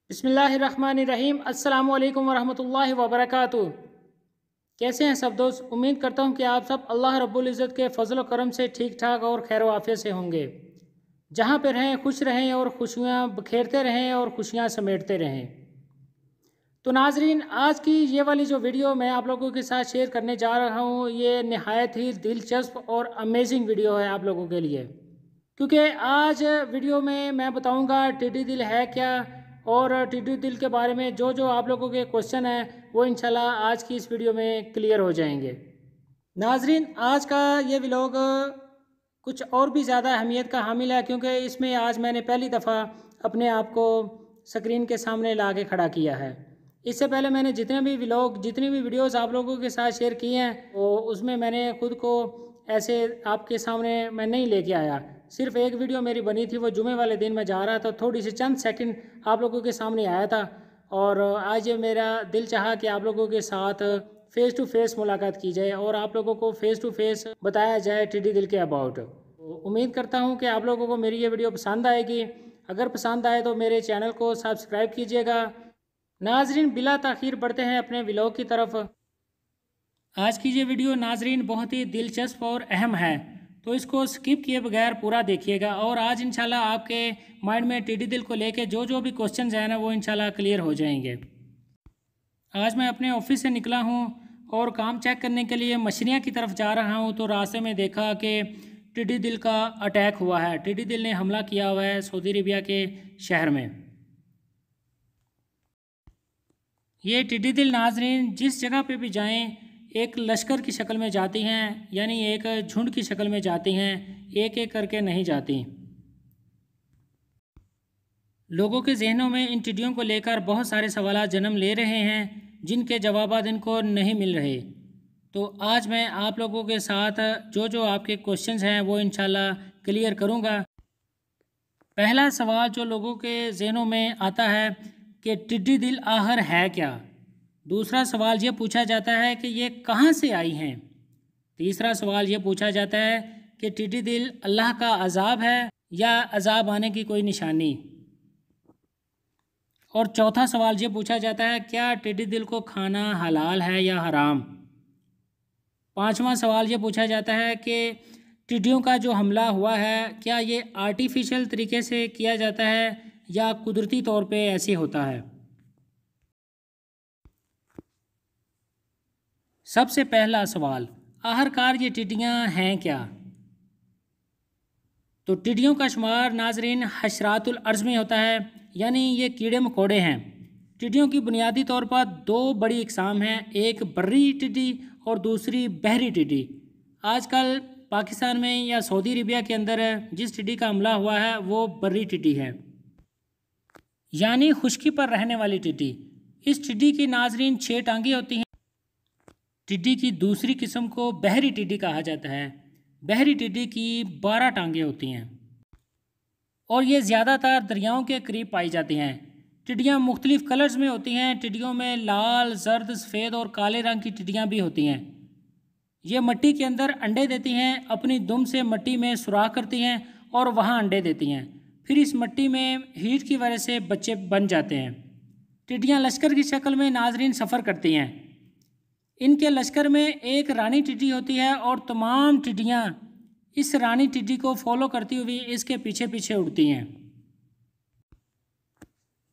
बिस्मिल्लाहिर्रहमानिर्रहीम। अस्सलामु अलैकुम वरहमतुल्लाहि वबरकातुहू। कैसे हैं सब दोस्त? उम्मीद करता हूं कि आप सब अल्लाह रब्बुल इज़्ज़त के फजल करम से ठीक ठाक और खैर आफियत से होंगे। जहां पे रहें खुश रहें और खुशियां बखेरते रहें और खुशियां समेटते रहें। तो नाजरीन, आज की ये वाली जो वीडियो मैं आप लोगों के साथ शेयर करने जा रहा हूँ, ये नहायत ही दिलचस्प और अमेजिंग वीडियो है आप लोगों के लिए। क्योंकि आज वीडियो में मैं बताऊंगा टिड्डी दिल है क्या, और टिड्डी दिल के बारे में जो जो आप लोगों के क्वेश्चन हैं वो इंशाल्लाह आज की इस वीडियो में क्लियर हो जाएंगे। नाजरीन, आज का ये व्लॉग कुछ और भी ज़्यादा अहमियत का हामिल है, क्योंकि इसमें आज मैंने पहली दफ़ा अपने आप को स्क्रीन के सामने ला के खड़ा किया है। इससे पहले मैंने जितने भी व्लॉग जितनी भी वीडियोस आप लोगों के साथ शेयर की हैं, वो उसमें मैंने खुद को ऐसे आपके सामने मैं नहीं लेके आया। सिर्फ एक वीडियो मेरी बनी थी, वो जुमे वाले दिन मैं जा रहा था, थोड़ी सी चंद सेकंड आप लोगों के सामने आया था। और आज ये मेरा दिल चाहा कि आप लोगों के साथ फेस टू फेस मुलाकात की जाए और आप लोगों को फेस टू फेस बताया जाए टिड्डी दिल के अबाउट। उम्मीद करता हूँ कि आप लोगों को मेरी ये वीडियो पसंद आएगी। अगर पसंद आए तो मेरे चैनल को सब्सक्राइब कीजिएगा। नाजरीन, बिला ताखीर बढ़ते हैं अपने व्लॉग की तरफ। आज की ये वीडियो नाजरीन बहुत ही दिलचस्प और अहम है, तो इसको स्किप किए बगैर पूरा देखिएगा। और आज इंशाल्लाह आपके माइंड में टिड्डी दिल को लेके जो जो भी क्वेश्चंस हैं ना, वो इंशाल्लाह क्लियर हो जाएंगे। आज मैं अपने ऑफिस से निकला हूँ और काम चेक करने के लिए मछलियाँ की तरफ जा रहा हूँ, तो रास्ते में देखा कि टिड्डी दिल का अटैक हुआ है। टिड्डी दिल ने हमला किया हुआ है सऊदी अरेबिया के शहर में। ये टिड्डी दिल नाजरीन जिस जगह पे भी जाएं एक लश्कर की शक्ल में जाती हैं, यानी एक झुंड की शक्ल में जाती हैं, एक एक करके नहीं जाती। लोगों के जहनों में इन टिड्डियों को लेकर बहुत सारे सवाल जन्म ले रहे हैं, जिनके जवाब इनको नहीं मिल रहे। तो आज मैं आप लोगों के साथ जो जो आपके क्वेश्चंस हैं वो इंशाल्लाह क्लियर करूंगा। पहला सवाल जो लोगों के जहनों में आता है कि टिड्डी दिल आखिर है क्या। दूसरा सवाल ये पूछा जाता है कि ये कहाँ से आई हैं। तीसरा सवाल ये पूछा जाता है कि टिड्डी दिल अल्लाह का अजाब है या अजाब आने की कोई निशानी। और चौथा सवाल ये पूछा जाता है क्या टिड्डी दिल को खाना हलाल है या हराम। पांचवा सवाल ये पूछा जाता है कि टिड्डियों का जो हमला हुआ है क्या ये आर्टिफिशियल तरीके से किया जाता है या कुदरती तौर पे ऐसे होता है। सबसे पहला सवाल, आखिरकार ये टिड्डियाँ हैं क्या। तो टिड्डियों का शुमार नाजरीन हशरातुल अर्ज़ में होता है, यानी ये कीड़े मकोड़े हैं। टिड्डियों की बुनियादी तौर पर दो बड़ी इकसाम हैं, एक बर्री टिड्डी और दूसरी बहरी टिड्डी। आजकल पाकिस्तान में या सऊदी अरेबिया के अंदर जिस टिड्डी का हमला हुआ है वो बर्री टिड्डी है, यानी खुश्की पर रहने वाली टिड्डी। इस टिड्डी की नाजरीन 6 टांगें होती हैं। टिड्डी की दूसरी किस्म को बहरी टिड्डी कहा जाता है। बहरी टिड्डी की 12 टांगें होती हैं और ये ज़्यादातर दरियाओं के करीब पाई जाती हैं। टिड्डियाँ मुख्तलिफ़ कलर्स में होती हैं। टिड्डियों में लाल, जर्द, सफ़ेद और काले रंग की टिड्डियाँ भी होती हैं। ये मिट्टी के अंदर अंडे देती हैं, अपनी दुम से मिट्टी में सुराख करती हैं और वहाँ अंडे देती हैं। फिर इस मिट्टी में हीट की वजह से बच्चे बन जाते हैं। टिड्डियाँ लश्कर की शक्ल में नाजरीन सफ़र करती हैं। इनके लश्कर में एक रानी टिड्डी होती है और तमाम टिड्डियाँ इस रानी टिड्डी को फॉलो करती हुई इसके पीछे पीछे उड़ती हैं।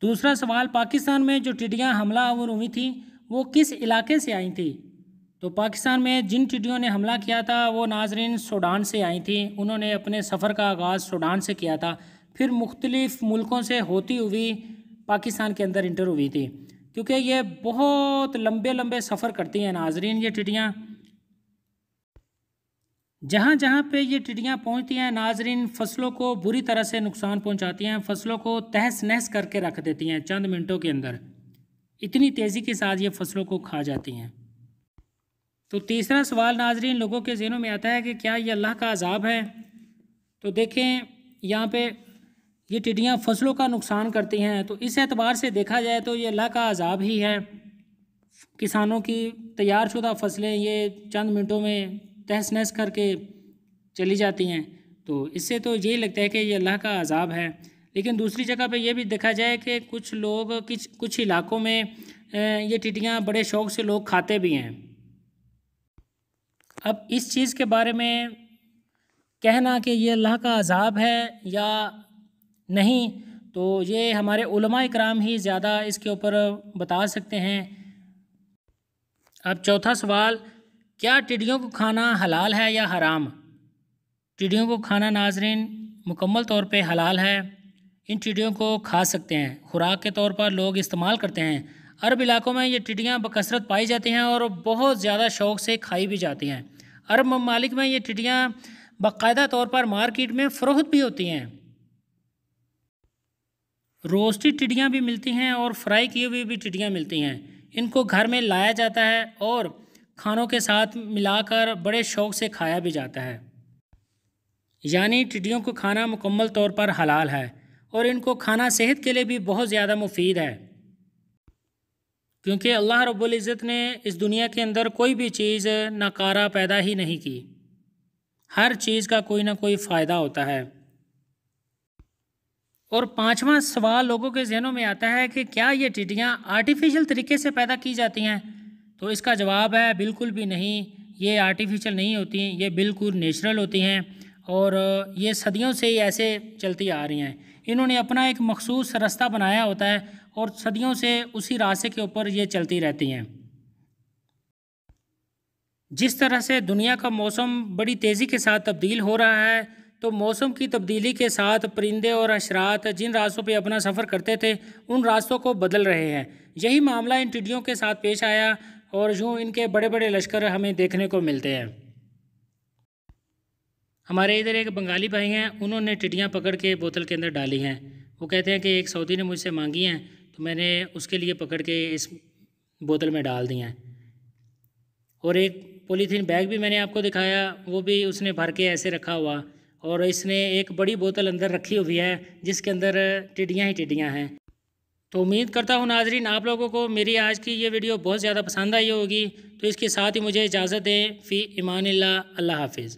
दूसरा सवाल, पाकिस्तान में जो टिड्डियाँ हमलावर हुई थी वो किस इलाके से आई थी। तो पाकिस्तान में जिन टिड्डियों ने हमला किया था वो नाजरीन सूडान से आई थी। उन्होंने अपने सफ़र का आगाज़ सूडान से किया था, फिर मुख्तलिफ़ मुल्कों से होती हुई पाकिस्तान के अंदर इंटर हुई थी। क्योंकि ये बहुत लंबे लंबे सफ़र करती हैं नाजरीन ये टिड्डियाँ। जहाँ जहाँ पे ये टिड्डियाँ पहुँचती हैं नाजरीन फसलों को बुरी तरह से नुकसान पहुँचाती हैं, फसलों को तहस नहस करके रख देती हैं चंद मिनटों के अंदर। इतनी तेज़ी के साथ ये फसलों को खा जाती हैं। तो तीसरा सवाल नाजरीन लोगों के ज़हनों में आता है कि क्या ये अल्लाह का अजाब है। तो देखें यहाँ पे ये टिड्डियाँ फसलों का नुकसान करती हैं, तो इस एतबार से देखा जाए तो ये अल्लाह का अजाब ही है। किसानों की तैयार शुदा फसलें ये चंद मिनटों में तहस नहस करके चली जाती हैं, तो इससे तो यही लगता है कि ये अल्लाह का अजाब है। लेकिन दूसरी जगह पे ये भी देखा जाए कि कुछ इलाकों में ये टिड्डियाँ बड़े शौक़ से लोग खाते भी हैं। अब इस चीज़ के बारे में कहना कि ये अल्लाह का अज़ाब है या नहीं, तो ये हमारे उलमा इकराम ही ज़्यादा इसके ऊपर बता सकते हैं। अब चौथा सवाल, क्या टिड्डियों को खाना हलाल है या हराम? टिड्डियों को खाना नाज़रीन मुकम्मल तौर पे हलाल है। इन टिड्डियों को खा सकते हैं, खुराक के तौर पर लोग इस्तेमाल करते हैं। अरब इलाकों में ये टिड्डियाँ बकसरत पाई जाती हैं और बहुत ज़्यादा शौक़ से खाई भी जाती हैं। अरब ममालिक में ये टिड्डियाँ बाकायदा तौर पर मार्केट में फ़रोख्त भी होती हैं। रोस्टेड टिड्डियाँ भी मिलती हैं और फ्राई की हुई भी टिड्डियाँ मिलती हैं। इनको घर में लाया जाता है और खानों के साथ मिलाकर बड़े शौक़ से खाया भी जाता है। यानी टिड्डियों को खाना मुकम्मल तौर पर हलाल है और इनको खाना सेहत के लिए भी बहुत ज़्यादा मुफीद है, क्योंकि अल्लाह रब्बुल इज़्ज़त ने इस दुनिया के अंदर कोई भी चीज़ नाकारा पैदा ही नहीं की। हर चीज़ का कोई ना कोई फ़ायदा होता है। और पांचवा सवाल लोगों के जहनों में आता है कि क्या ये टिड्डियाँ आर्टिफिशियल तरीके से पैदा की जाती हैं? तो इसका जवाब है बिल्कुल भी नहीं। ये आर्टिफिशियल नहीं होती, ये बिल्कुल नेचुरल होती हैं और ये सदियों से ही ऐसे चलती आ रही हैं। इन्होंने अपना एक मखसूस रास्ता बनाया होता है और सदियों से उसी रास्ते के ऊपर ये चलती रहती हैं। जिस तरह से दुनिया का मौसम बड़ी तेज़ी के साथ तब्दील हो रहा है, तो मौसम की तब्दीली के साथ परिंदे और हशरात जिन रास्तों पे अपना सफ़र करते थे उन रास्तों को बदल रहे हैं। यही मामला इन टिड्डियों के साथ पेश आया और यूँ इनके बड़े बड़े लश्कर हमें देखने को मिलते हैं। हमारे इधर एक बंगाली भाई हैं, उन्होंने टिड्डियाँ पकड़ के बोतल के अंदर डाली हैं। वो कहते हैं कि एक सऊदी ने मुझसे मांगी हैं तो मैंने उसके लिए पकड़ के इस बोतल में डाल दी हैं। और एक पॉलीथीन बैग भी मैंने आपको दिखाया, वो भी उसने भर के ऐसे रखा हुआ और इसने एक बड़ी बोतल अंदर रखी हुई है जिसके अंदर टिड्डियाँ ही टिड्डियाँ हैं। तो उम्मीद करता हूँ नाज़रीन आप लोगों को मेरी आज की ये वीडियो बहुत ज़्यादा पसंद आई होगी। तो इसके साथ ही मुझे इजाज़त दें। फ़ी इमानिल्लाह, अल्लाह हाफ़िज़।